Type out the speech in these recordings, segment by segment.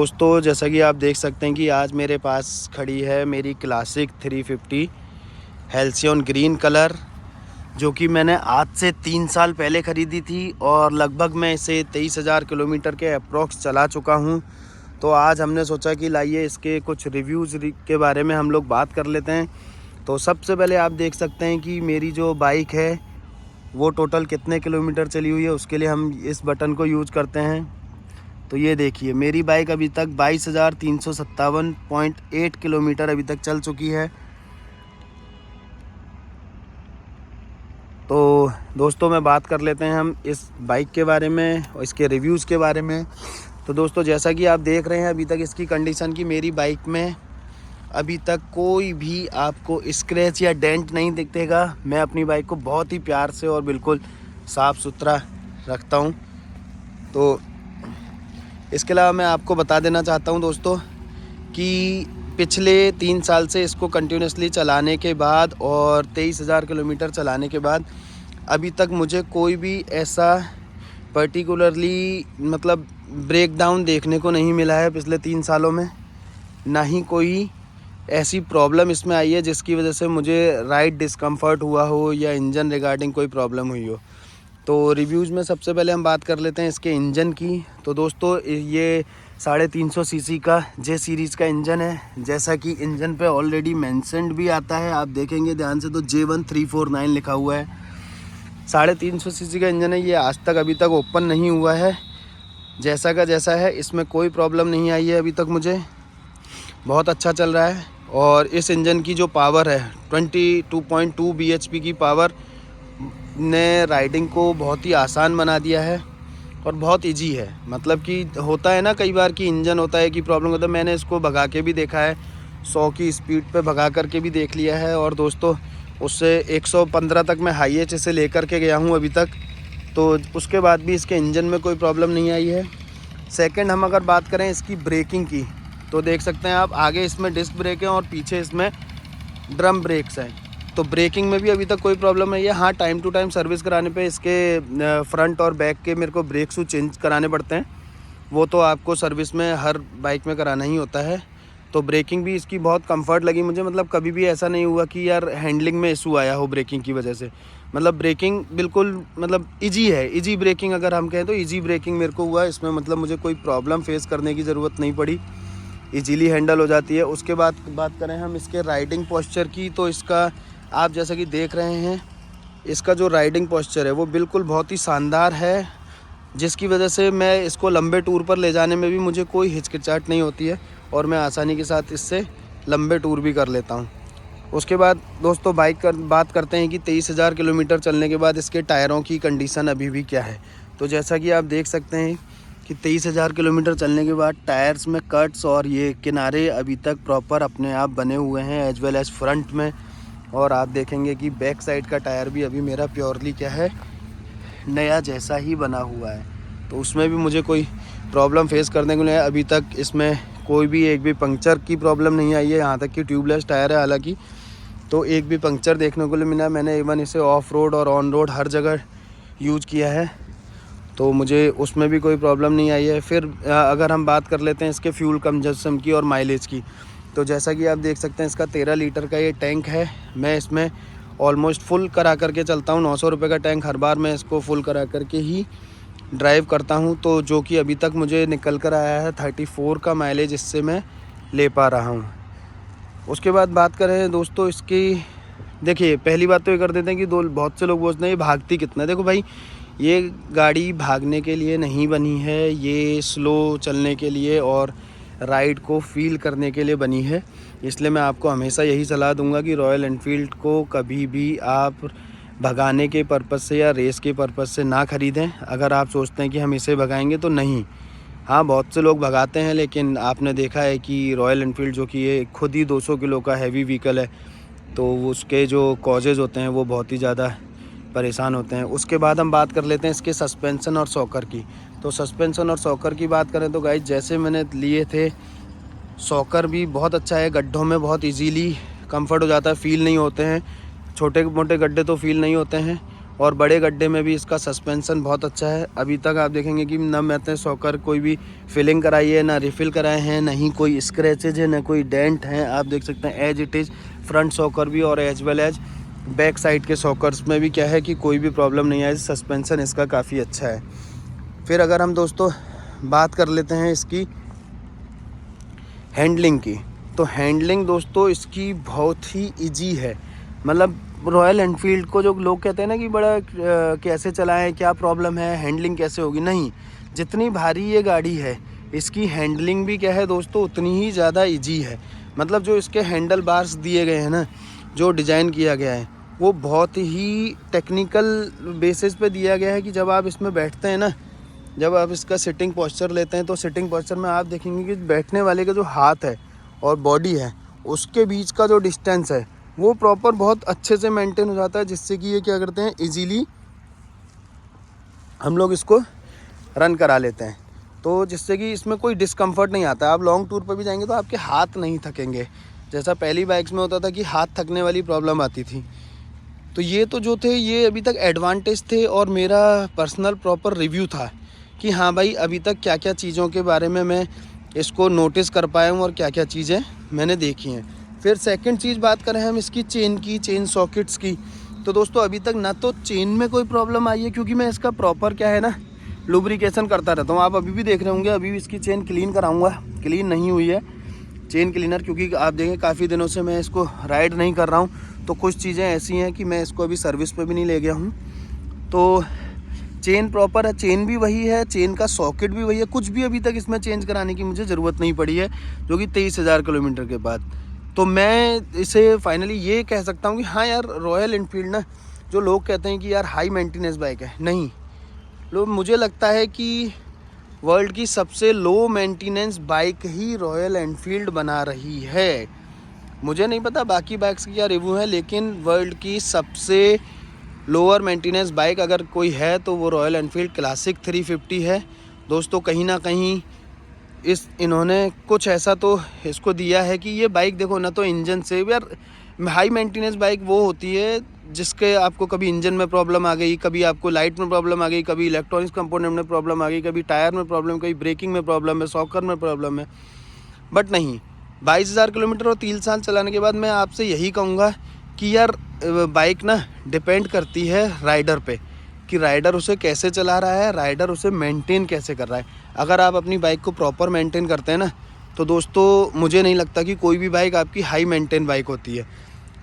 दोस्तों जैसा कि आप देख सकते हैं कि आज मेरे पास खड़ी है मेरी क्लासिक 350 हेल्सियन ग्रीन कलर, जो कि मैंने आज से 3 साल पहले ख़रीदी थी और लगभग मैं इसे 23,000 किलोमीटर के अप्रॉक्स चला चुका हूं। तो आज हमने सोचा कि लाइए इसके कुछ रिव्यूज़ के बारे में हम लोग बात कर लेते हैं। तो सबसे पहले आप देख सकते हैं कि मेरी जो बाइक है वो टोटल कितने किलोमीटर चली हुई है, उसके लिए हम इस बटन को यूज़ करते हैं। तो ये देखिए मेरी बाइक अभी तक 22,357.8 किलोमीटर अभी तक चल चुकी है। तो दोस्तों मैं बात कर लेते हैं हम इस बाइक के बारे में और इसके रिव्यूज़ के बारे में। तो दोस्तों जैसा कि आप देख रहे हैं अभी तक इसकी कंडीशन की मेरी बाइक में अभी तक कोई भी आपको स्क्रैच या डेंट नहीं दिखेगा। मैं अपनी बाइक को बहुत ही प्यार से और बिल्कुल साफ़ सुथरा रखता हूँ। तो इसके अलावा मैं आपको बता देना चाहता हूं दोस्तों कि पिछले 3 साल से इसको कंटिन्यूसली चलाने के बाद और 23,000 किलोमीटर चलाने के बाद अभी तक मुझे कोई भी ऐसा पर्टिकुलरली ब्रेक डाउन देखने को नहीं मिला है पिछले 3 सालों में। ना ही कोई ऐसी प्रॉब्लम इसमें आई है जिसकी वजह से मुझे राइड डिस्कम्फर्ट हुआ हो या इंजन रिगार्डिंग कोई प्रॉब्लम हुई हो। तो रिव्यूज़ में सबसे पहले हम बात कर लेते हैं इसके इंजन की। तो दोस्तों ये 350 सीसी का जे सीरीज़ का इंजन है, जैसा कि इंजन पे ऑलरेडी मेंशन्ड भी आता है। आप देखेंगे ध्यान से तो J1349 लिखा हुआ है। 350 सीसी का इंजन है। ये आज तक अभी तक ओपन नहीं हुआ है, जैसा का जैसा है। इसमें कोई प्रॉब्लम नहीं आई है अभी तक मुझे, बहुत अच्छा चल रहा है। और इस इंजन की जो पावर है 22.2 bhp की पावर ने राइडिंग को बहुत ही आसान बना दिया है और बहुत इजी है। मतलब कि होता है ना कई बार कि इंजन होता है कि प्रॉब्लम होता है। मैंने इसको भगा के भी देखा है, 100 की स्पीड पे भगा करके भी देख लिया है और दोस्तों उससे 115 तक मैं हाईएस्ट इसे लेकर के गया हूँ अभी तक। तो उसके बाद भी इसके इंजन में कोई प्रॉब्लम नहीं आई है। सेकंड हम अगर बात करें इसकी ब्रेकिंग की, तो देख सकते हैं आप आगे इसमें डिस्क ब्रेक है और पीछे इसमें ड्रम ब्रेक्स हैं। तो ब्रेकिंग में भी अभी तक कोई प्रॉब्लम नहीं है। हाँ, टाइम टू टाइम सर्विस कराने पे इसके फ्रंट और बैक के मेरे को ब्रेक शू चेंज कराने पड़ते हैं। वो तो आपको सर्विस में हर बाइक में कराना ही होता है। तो ब्रेकिंग भी इसकी बहुत कंफर्ट लगी मुझे। कभी भी ऐसा नहीं हुआ कि यार हैंडलिंग में इशू आया हो ब्रेकिंग की वजह से। ब्रेकिंग बिल्कुल ईजी है। ईजी ब्रेकिंग अगर हम कहें तो ईजी ब्रेकिंग मेरे को हुआ। इसमें मुझे कोई प्रॉब्लम फेस करने की ज़रूरत नहीं पड़ी, ईजीली हैंडल हो जाती है। उसके बाद बात करें हम इसके राइडिंग पोस्चर की, तो इसका आप जैसा कि देख रहे हैं इसका जो राइडिंग पोस्चर है वो बिल्कुल बहुत ही शानदार है, जिसकी वजह से मैं इसको लंबे टूर पर ले जाने में भी मुझे कोई हिचकिचाहट नहीं होती है और मैं आसानी के साथ इससे लंबे टूर भी कर लेता हूं। उसके बाद दोस्तों बात करते हैं कि 23,000 किलोमीटर चलने के बाद इसके टायरों की कंडीशन अभी भी क्या है। तो जैसा कि आप देख सकते हैं कि 23,000 किलोमीटर चलने के बाद टायर्स में कट्स और ये किनारे अभी तक प्रॉपर अपने आप बने हुए हैं, एज वेल एज फ्रंट में। और आप देखेंगे कि बैक साइड का टायर भी अभी मेरा प्योरली क्या है, नया जैसा ही बना हुआ है। तो उसमें भी मुझे कोई प्रॉब्लम फेस करने को नहीं है। अभी तक इसमें कोई भी एक भी पंक्चर की प्रॉब्लम नहीं आई है। यहाँ तक कि ट्यूबलेस टायर है हालांकि, तो एक भी पंक्चर देखने को नहीं मिला। मैंने इवन इसे ऑफ रोड और ऑन रोड हर जगह यूज किया है, तो मुझे उसमें भी कोई प्रॉब्लम नहीं आई है। फिर अगर हम बात कर लेते हैं इसके फ्यूल कंजप्शन की और माइलेज की, तो जैसा कि आप देख सकते हैं इसका 13 लीटर का ये टैंक है। मैं इसमें ऑलमोस्ट फुल करा करके चलता हूँ। 900 रुपये का टैंक हर बार मैं इसको फुल करा करके ही ड्राइव करता हूँ। तो जो कि अभी तक मुझे निकल कर आया है 34 का माइलेज इससे मैं ले पा रहा हूँ। उसके बाद बात करें दोस्तों इसकी, देखिए पहली बात तो ये कर देते हैं कि बहुत से लोग बोलते हैं ये भागती कितना है। देखो भाई, ये गाड़ी भागने के लिए नहीं बनी है, ये स्लो चलने के लिए और राइड को फील करने के लिए बनी है। इसलिए मैं आपको हमेशा यही सलाह दूंगा कि रॉयल एनफील्ड को कभी भी आप भगाने के पर्पज़ से या रेस के पर्पज़ से ना ख़रीदें। अगर आप सोचते हैं कि हम इसे भगाएंगे तो नहीं। हाँ, बहुत से लोग भगाते हैं, लेकिन आपने देखा है कि रॉयल एनफील्ड जो कि ये खुद ही 200 किलो का हैवी व्हीकल है, तो उसके जो कॉजेज़ होते हैं वो बहुत ही ज़्यादा परेशान होते हैं। उसके बाद हम बात कर लेते हैं इसके सस्पेंसन और शॉकर की। तो सस्पेंसन और शॉकर की बात करें तो गाइस, जैसे मैंने लिए थे, शॉकर भी बहुत अच्छा है। गड्ढों में बहुत इजीली कंफर्ट हो जाता है, फील नहीं होते हैं। छोटे मोटे गड्ढे तो फील नहीं होते हैं। और बड़े गड्ढे में भी इसका सस्पेंसन बहुत अच्छा है। अभी तक आप देखेंगे कि ना मैंने शॉकर कोई भी फिलिंग कराई है, ना रिफ़िल कराए हैं, ना ही कोई स्क्रैचेज है, ना कोई डेंट हैं। आप देख सकते हैं as it is front shocker भी और as well as back side के शॉकर्स में भी क्या है कि कोई भी प्रॉब्लम नहीं आई। सस्पेंसन इसका काफ़ी अच्छा है। फिर अगर हम दोस्तों बात कर लेते हैं इसकी हैंडलिंग की, तो हैंडलिंग दोस्तों इसकी बहुत ही इजी है। मतलब रॉयल एनफील्ड को जो लोग कहते हैं ना कि बड़ा कैसे चलाएं, क्या प्रॉब्लम है, हैंडलिंग कैसे होगी, नहीं, जितनी भारी ये गाड़ी है इसकी हैंडलिंग भी क्या है दोस्तों उतनी ही ज़्यादा इजी है। मतलब जो इसके हैंडल बार्स दिए गए हैं ना, जो डिज़ाइन किया गया है वो बहुत ही टेक्निकल बेसिस पे दिया गया है कि जब आप इसमें बैठते हैं ना, जब आप इसका सिटिंग पोस्चर लेते हैं तो सिटिंग पोस्चर में आप देखेंगे कि बैठने वाले का जो हाथ है और बॉडी है उसके बीच का जो डिस्टेंस है वो प्रॉपर बहुत अच्छे से मेंटेन हो जाता है, जिससे कि ये क्या करते हैं इजीली हम लोग इसको रन करा लेते हैं। तो जिससे कि इसमें कोई डिस्कम्फर्ट नहीं आता। आप लॉन्ग टूर पर भी जाएंगे तो आपके हाथ नहीं थकेंगे, जैसा पहली बाइक्स में होता था कि हाथ थकने वाली प्रॉब्लम आती थी। तो ये तो जो थे ये अभी तक एडवांटेज थे और मेरा पर्सनल प्रॉपर रिव्यू था कि हाँ भाई अभी तक क्या क्या चीज़ों के बारे में मैं इसको नोटिस कर पाया हूँ और क्या क्या चीज़ें मैंने देखी हैं। फिर सेकंड चीज़ बात करें हम इसकी चेन सॉकेट्स की, तो दोस्तों अभी तक ना तो चेन में कोई प्रॉब्लम आई है, क्योंकि मैं इसका प्रॉपर क्या है ना लुब्रिकेशन करता रहता हूँ। आप अभी भी देख रहे होंगे, अभी भी इसकी चेन क्लीन कराऊँगा, क्लीन नहीं हुई है चेन क्लीनर, क्योंकि आप देखें काफ़ी दिनों से मैं इसको राइड नहीं कर रहा हूँ, तो कुछ चीज़ें ऐसी हैं कि मैं इसको अभी सर्विस पे भी नहीं ले गया हूँ। तो चेन प्रॉपर है, चेन भी वही है, चेन का सॉकेट भी वही है, कुछ भी अभी तक इसमें चेंज कराने की मुझे ज़रूरत नहीं पड़ी है, जो कि 23,000 किलोमीटर के बाद। तो मैं इसे फाइनली ये कह सकता हूँ कि हाँ यार रॉयल एनफील्ड ना, जो लोग कहते हैं कि यार हाई मेंटेनेंस बाइक है, नहीं, लोग मुझे लगता है कि वर्ल्ड की सबसे लो मेंटेनेंस बाइक ही रॉयल एनफील्ड बना रही है। मुझे नहीं पता बाकी बाइक्स की क्या रिव्यू है, लेकिन वर्ल्ड की सबसे लोअर मेंटेनेंस बाइक अगर कोई है तो वो रॉयल एनफील्ड क्लासिक 350 है दोस्तों। कहीं ना कहीं इन्होंने कुछ ऐसा तो इसको दिया है कि ये बाइक देखो ना, तो इंजन से यार हाई मेंटेनेंस बाइक वो होती है जिसके आपको कभी इंजन में प्रॉब्लम आ गई, कभी आपको लाइट में प्रॉब्लम आ गई, कभी इलेक्ट्रॉनिक्स कंपोनेंट में प्रॉब्लम आ गई, कभी टायर में प्रॉब्लम, कभी ब्रेकिंग में प्रॉब्लम है, शॉकर में प्रॉब्लम है। बट नहीं, 22,000 किलोमीटर और 3 साल चलाने के बाद मैं आपसे यही कहूँगा कि यार बाइक ना डिपेंड करती है राइडर पे, कि राइडर उसे कैसे चला रहा है, राइडर उसे मेंटेन कैसे कर रहा है। अगर आप अपनी बाइक को प्रॉपर मेंटेन करते हैं ना, तो दोस्तों मुझे नहीं लगता कि कोई भी बाइक आपकी हाई मेंटेन बाइक होती है।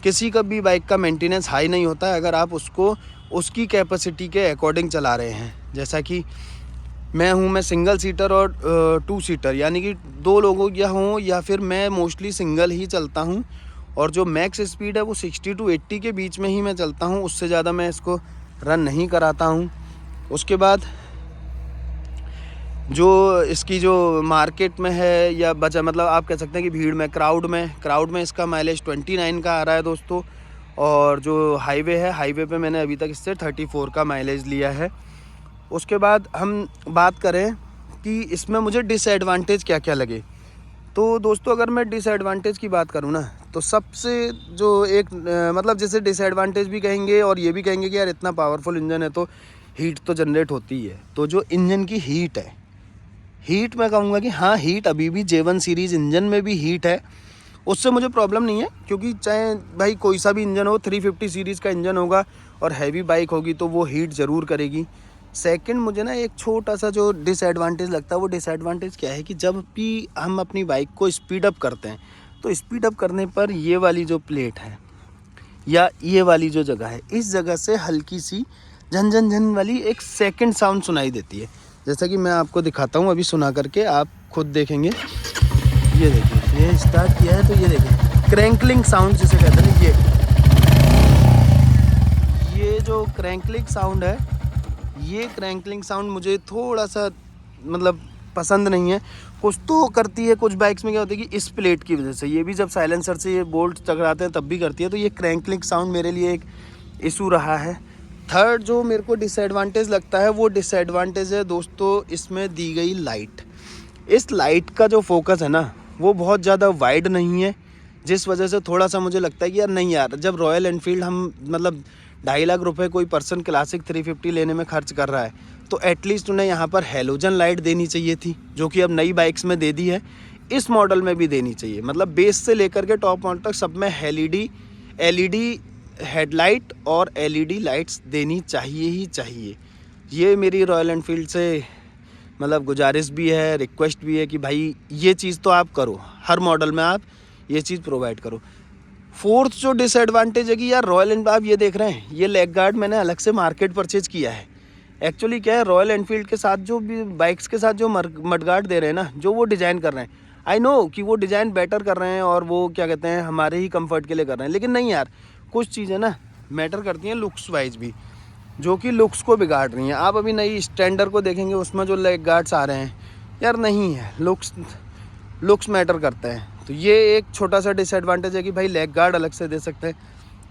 किसी का भी बाइक का मेंटेनेंस हाई नहीं होता है अगर आप उसको उसकी कैपेसिटी के अकॉर्डिंग चला रहे हैं। जैसा कि मैं सिंगल सीटर और 2 सीटर, यानी कि 2 लोगों या हों, या फिर मैं मोस्टली सिंगल ही चलता हूँ, और जो मैक्स स्पीड है वो 60 to 80 के बीच में ही मैं चलता हूँ, उससे ज़्यादा मैं इसको रन नहीं कराता हूँ। उसके बाद जो इसकी जो मार्केट में है या बचा, मतलब आप कह सकते हैं कि भीड़ में, क्राउड में इसका माइलेज 29 का आ रहा है दोस्तों। और जो हाईवे है, हाईवे पे मैंने अभी तक इससे 34 का माइलेज लिया है। उसके बाद हम बात करें कि इसमें मुझे डिसएडवांटेज क्या क्या लगे, तो दोस्तों अगर मैं डिसएडवांटेज की बात करूँ ना, तो सबसे जो एक मतलब जैसे डिसएडवांटेज भी कहेंगे और ये भी कहेंगे कि यार इतना पावरफुल इंजन है तो हीट तो जनरेट होती है। तो जो इंजन की हीट है, हीट मैं कहूँगा कि हाँ, हीट अभी भी J1 सीरीज़ इंजन में भी हीट है, उससे मुझे प्रॉब्लम नहीं है, क्योंकि चाहे भाई कोई सा भी इंजन हो, 350 सीरीज़ का इंजन होगा और हैवी बाइक होगी तो वो हीट ज़रूर करेगी। सेकंड, मुझे ना एक छोटा सा जो डिसएडवांटेज लगता है, वो डिसएडवांटेज क्या है कि जब भी हम अपनी बाइक को स्पीड अप करते हैं, तो स्पीड अप करने पर ये वाली जो प्लेट है या ये वाली जो जगह है, इस जगह से हल्की सी झन झन झन वाली एक सेकंड साउंड सुनाई देती है। जैसा कि मैं आपको दिखाता हूँ, अभी सुना करके आप खुद देखेंगे। ये देखिए, ये स्टार्ट किया है तो ये देखिए क्रैंकलिंग साउंड जिसे कहते हैं, ये जो क्रैंकलिंग साउंड है, ये क्रैंकलिंग साउंड मुझे थोड़ा सा मतलब पसंद नहीं है। कुछ तो करती है, कुछ बाइक्स में क्या होता है कि इस प्लेट की वजह से, ये भी जब साइलेंसर से ये बोल्ट टकराते हैं तब भी करती है, तो ये क्रैंकलिंग साउंड मेरे लिए एक इशू रहा है। थर्ड जो मेरे को डिसएडवांटेज लगता है, वो डिसएडवांटेज है दोस्तों इसमें दी गई लाइट। इस लाइट का जो फोकस है ना, वो बहुत ज़्यादा वाइड नहीं है, जिस वजह से थोड़ा सा मुझे लगता है कि यार नहीं यार, जब रॉयल एनफील्ड हम मतलब 2.5 लाख रुपए कोई पर्सन क्लासिक 350 लेने में खर्च कर रहा है, तो एटलीस्ट उन्हें यहाँ पर हेलोजन लाइट देनी चाहिए थी, जो कि अब नई बाइक्स में दे दी है, इस मॉडल में भी देनी चाहिए। मतलब बेस से लेकर के टॉप मॉडल तक सब में एलईडी हेडलाइट और एलईडी लाइट्स देनी चाहिए ही चाहिए। ये मेरी रॉयल एनफील्ड से मतलब गुजारिश भी है, रिक्वेस्ट भी है कि भाई ये चीज़ तो आप करो, हर मॉडल में आप ये चीज़ प्रोवाइड करो। फोर्थ जो डिसएडवांटेज है कि यार रॉयल एनफील्ड, आप ये देख रहे हैं ये लेग गार्ड मैंने अलग से मार्केट परचेज किया है। एक्चुअली क्या है, रॉयल एनफील्ड के साथ जो भी बाइक्स के साथ जो मडगार्ड दे रहे हैं ना, जो वो डिज़ाइन कर रहे हैं, आई नो कि वो डिज़ाइन बेटर कर रहे हैं और वो क्या कहते हैं हमारे ही कंफर्ट के लिए कर रहे हैं, लेकिन नहीं यार, कुछ चीज़ें ना मैटर करती हैं लुक्स वाइज भी, जो कि लुक्स को बिगाड़ रही हैं। आप अभी नई स्टैंडर्ड को देखेंगे, उसमें जो लेग गार्ड्स आ रहे हैं यार, नहीं है, लुक्स मैटर करते हैं। तो ये एक छोटा सा डिसएडवांटेज है कि भाई लेग गार्ड अलग से दे सकते हैं।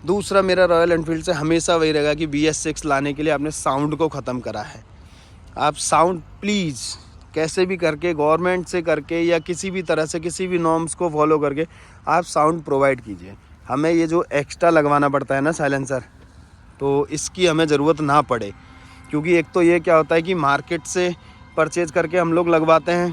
दूसरा मेरा रॉयल एनफील्ड से हमेशा वही रहेगा कि BS6 लाने के लिए आपने साउंड को ख़त्म करा है। आप साउंड प्लीज़ कैसे भी करके, गवर्नमेंट से करके या किसी भी तरह से, किसी भी नॉर्म्स को फॉलो करके आप साउंड प्रोवाइड कीजिए। हमें ये जो एक्स्ट्रा लगवाना पड़ता है ना साइलेंसर, तो इसकी हमें ज़रूरत ना पड़े, क्योंकि एक तो ये क्या होता है कि मार्केट से परचेज़ करके हम लोग लगवाते हैं,